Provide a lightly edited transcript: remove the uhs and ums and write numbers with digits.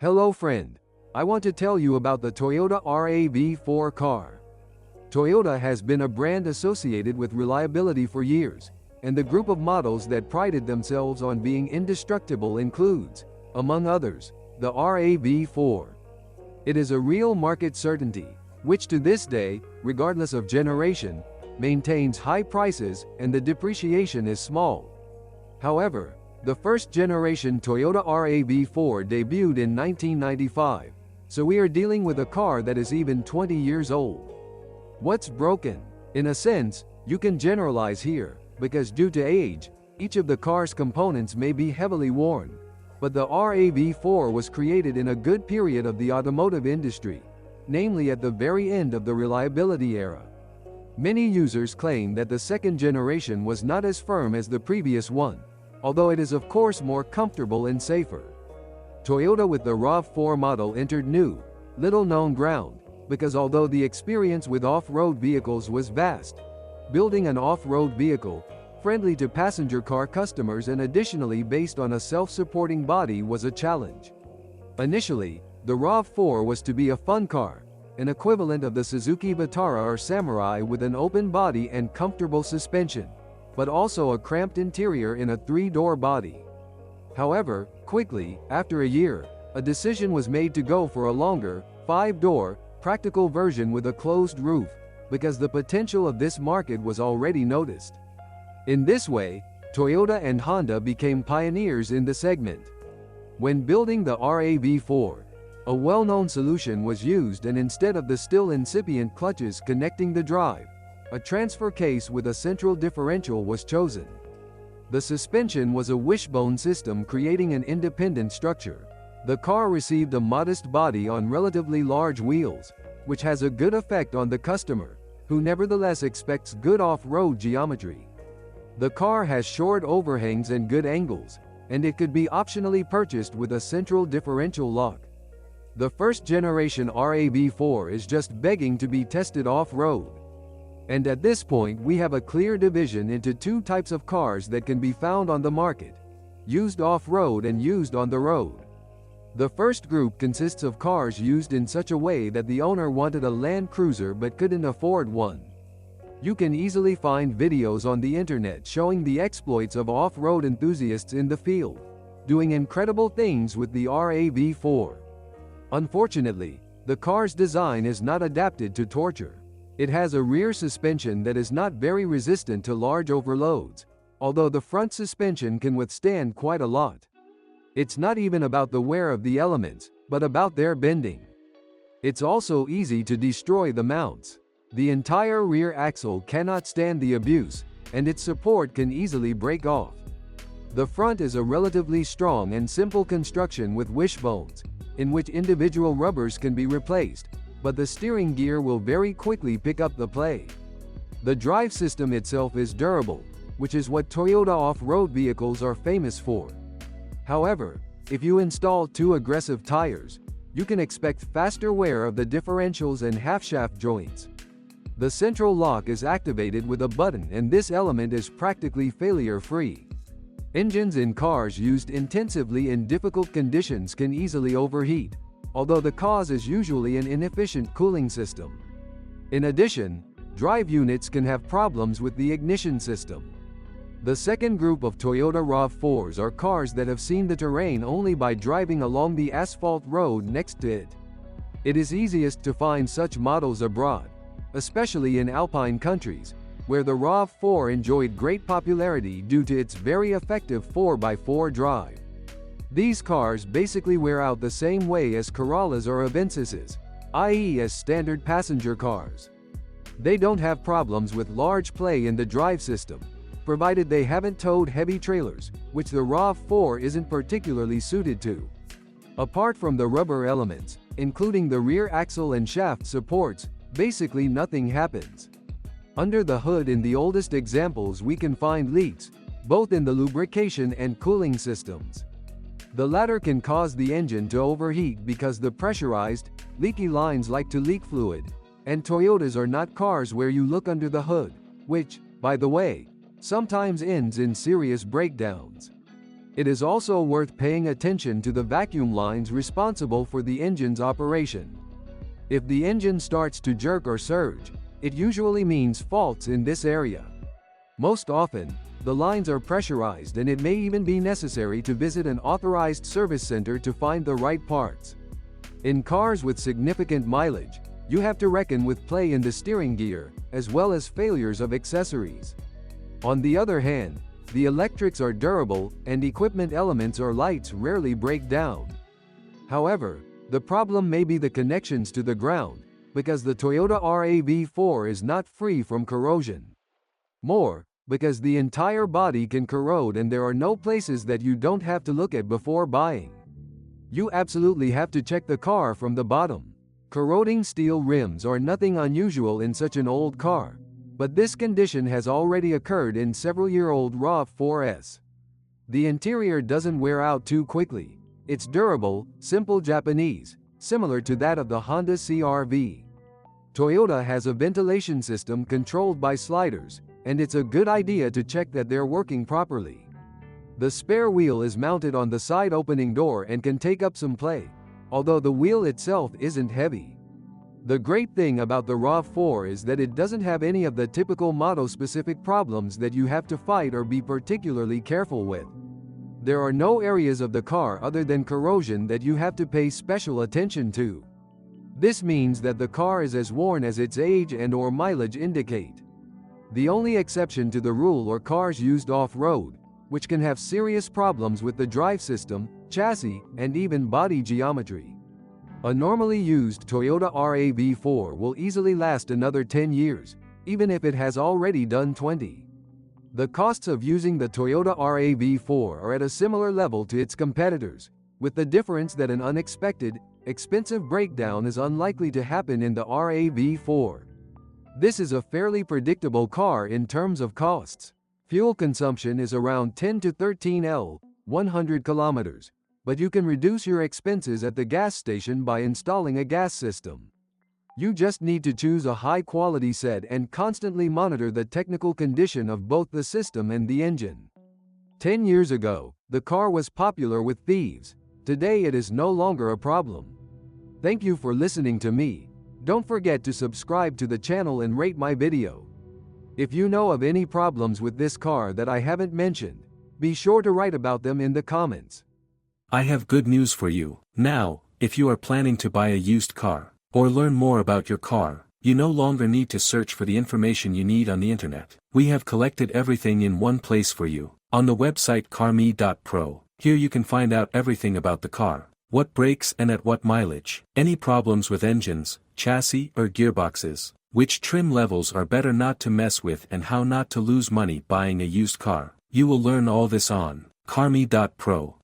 Hello friend, I want to tell you about the Toyota RAV4 car. Toyota has been a brand associated with reliability for years, and the group of models that prided themselves on being indestructible includes, among others, the RAV4. It is a real market certainty, which to this day, regardless of generation, maintains high prices and the depreciation is small. However, the first-generation Toyota RAV4 debuted in 1995, so we are dealing with a car that is even 20 years old. What's broken? In a sense, you can generalize here, because due to age, each of the car's components may be heavily worn. But the RAV4 was created in a good period of the automotive industry, namely at the very end of the reliability era. Many users claim that the second generation was not as firm as the previous one, although it is of course more comfortable and safer. Toyota with the RAV4 model entered new, little-known ground, because although the experience with off-road vehicles was vast, building an off-road vehicle, friendly to passenger car customers and additionally based on a self-supporting body was a challenge. Initially, the RAV4 was to be a fun car, an equivalent of the Suzuki Vitara or Samurai with an open body and comfortable suspension, but also a cramped interior in a 3-door body. However, quickly, after a year, a decision was made to go for a longer, 5-door, practical version with a closed roof, because the potential of this market was already noticed. In this way, Toyota and Honda became pioneers in the segment. When building the RAV4, a well-known solution was used, and instead of the still incipient clutches connecting the drive, a transfer case with a central differential was chosen. The suspension was a wishbone system creating an independent structure. The car received a modest body on relatively large wheels, which has a good effect on the customer, who nevertheless expects good off-road geometry. The car has short overhangs and good angles, and it could be optionally purchased with a central differential lock. The first-generation RAV4 is just begging to be tested off-road. And at this point we have a clear division into two types of cars that can be found on the market: used off-road and used on the road. The first group consists of cars used in such a way that the owner wanted a Land Cruiser but couldn't afford one. You can easily find videos on the internet showing the exploits of off-road enthusiasts in the field, doing incredible things with the RAV4. Unfortunately, the car's design is not adapted to torture. It has a rear suspension that is not very resistant to large overloads, although the front suspension can withstand quite a lot. It's not even about the wear of the elements, but about their bending. It's also easy to destroy the mounts. The entire rear axle cannot stand the abuse, and its support can easily break off. The front is a relatively strong and simple construction with wishbones, in which individual rubbers can be replaced, but the steering gear will very quickly pick up the play. The drive system itself is durable, which is what Toyota off-road vehicles are famous for. However, if you install too aggressive tires, you can expect faster wear of the differentials and half-shaft joints. The central lock is activated with a button, and this element is practically failure-free. Engines in cars used intensively in difficult conditions can easily overheat, although the cause is usually an inefficient cooling system. In addition, drive units can have problems with the ignition system. The second group of Toyota RAV4s are cars that have seen the terrain only by driving along the asphalt road next to it. It is easiest to find such models abroad, especially in alpine countries, where the RAV4 enjoyed great popularity due to its very effective 4x4 drive. These cars basically wear out the same way as Corollas or Aventuses, i.e. as standard passenger cars. They don't have problems with large play in the drive system, provided they haven't towed heavy trailers, which the RAV4 isn't particularly suited to. Apart from the rubber elements, including the rear axle and shaft supports, basically nothing happens. Under the hood in the oldest examples we can find leaks, both in the lubrication and cooling systems. The latter can cause the engine to overheat because the pressurized, leaky lines like to leak fluid, and Toyotas are not cars where you look under the hood, which, by the way, sometimes ends in serious breakdowns. It is also worth paying attention to the vacuum lines responsible for the engine's operation. If the engine starts to jerk or surge, it usually means faults in this area. Most often, the lines are pressurized and it may even be necessary to visit an authorized service center to find the right parts. In cars with significant mileage, you have to reckon with play in the steering gear, as well as failures of accessories. On the other hand, the electrics are durable, and equipment elements or lights rarely break down. However, the problem may be the connections to the ground, because the Toyota RAV4 is not free from corrosion. More, because the entire body can corrode and there are no places that you don't have to look at before buying. You absolutely have to check the car from the bottom. Corroding steel rims are nothing unusual in such an old car, but this condition has already occurred in several-year-old RAV4s. The interior doesn't wear out too quickly. It's durable, simple Japanese, similar to that of the Honda CR-V. Toyota has a ventilation system controlled by sliders, and it's a good idea to check that they're working properly. The spare wheel is mounted on the side opening door and can take up some play, although the wheel itself isn't heavy. The great thing about the RAV4 is that it doesn't have any of the typical model-specific problems that you have to fight or be particularly careful with. There are no areas of the car other than corrosion that you have to pay special attention to. This means that the car is as worn as its age and/or mileage indicate. The only exception to the rule are cars used off-road, which can have serious problems with the drive system, chassis, and even body geometry. A normally used Toyota RAV4 will easily last another 10 years, even if it has already done 20. The costs of using the Toyota RAV4 are at a similar level to its competitors, with the difference that an unexpected, expensive breakdown is unlikely to happen in the RAV4. This is a fairly predictable car in terms of costs. Fuel consumption is around 10 to 13 L, 100 kilometers, but you can reduce your expenses at the gas station by installing a gas system. You just need to choose a high-quality set and constantly monitor the technical condition of both the system and the engine. 10 years ago, the car was popular with thieves. Today it is no longer a problem. Thank you for listening to me. Don't forget to subscribe to the channel and rate my video. If you know of any problems with this car that I haven't mentioned, be sure to write about them in the comments. I have good news for you. Now, if you are planning to buy a used car, or learn more about your car, you no longer need to search for the information you need on the internet. We have collected everything in one place for you, on the website carme.pro. Here you can find out everything about the car, what breaks and at what mileage, any problems with engines, chassis or gearboxes, which trim levels are better not to mess with, and how not to lose money buying a used car. You will learn all this on carme.pro.